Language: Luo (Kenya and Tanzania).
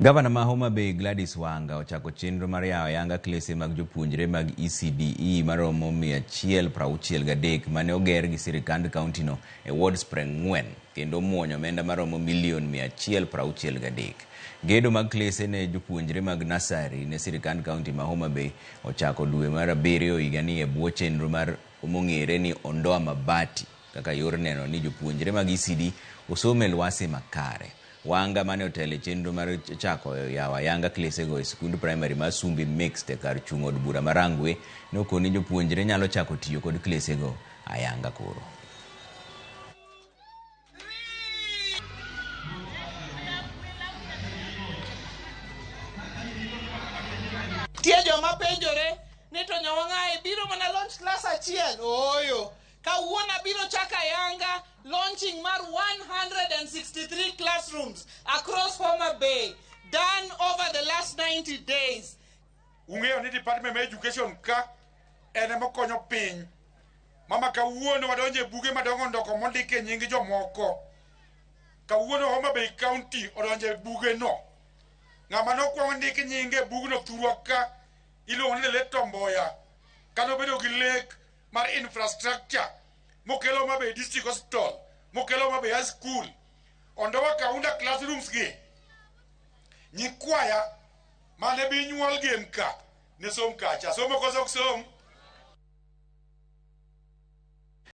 Gavana ma Homabay Wanga ochako chenro mar yawo ayanga klese mag jopuonjre mag ECDE maromo 163 mane oger gi sirikand kaunti no e wards 4 kendo muonyo omenda maromo $163 million. Gedo mag klese ne jopuonjre mag nasari ne sirikand kaunti ma Homabay ochako dwe mar 7 higani e bwo chenro mar mong'ere ni ondoa mabati kaka yor neno ni jopuonjre mag ECDE osome lwasi makare. Wanga mane otele chenro mar chako yawo ayanga klese go e skund primary mar Sumbi Mixed e kar chung' od bura marangwe nokoni jopuonjre nyalo chako tiyo kod klese go ayanga koro. Tie joma penjore ni to Wanga biro mana launch class achiel. Oyo. Kawuono biro chaka ayanga launching mar 163 classrooms across Homabay, done over the last 90 days. Ung'eyo ni Department of Education ka ene mokonyo piny. Mama kawuono wadonje buge madongo ndoko mondike nying jomoko. Kawuono Homabay County odonje buge no. Ng'ama nokwongo ndiki nyinge bugno thurwa ka iluongo ni Letomboya. Kano bedo gi lek mar infrastructure mokelo Homabay District Hospital, mokelo Homabay High School, ondowa kaunda classrooms gi. Nyikwaya mane bi nyuol game ka ne som kacha. Somo koso som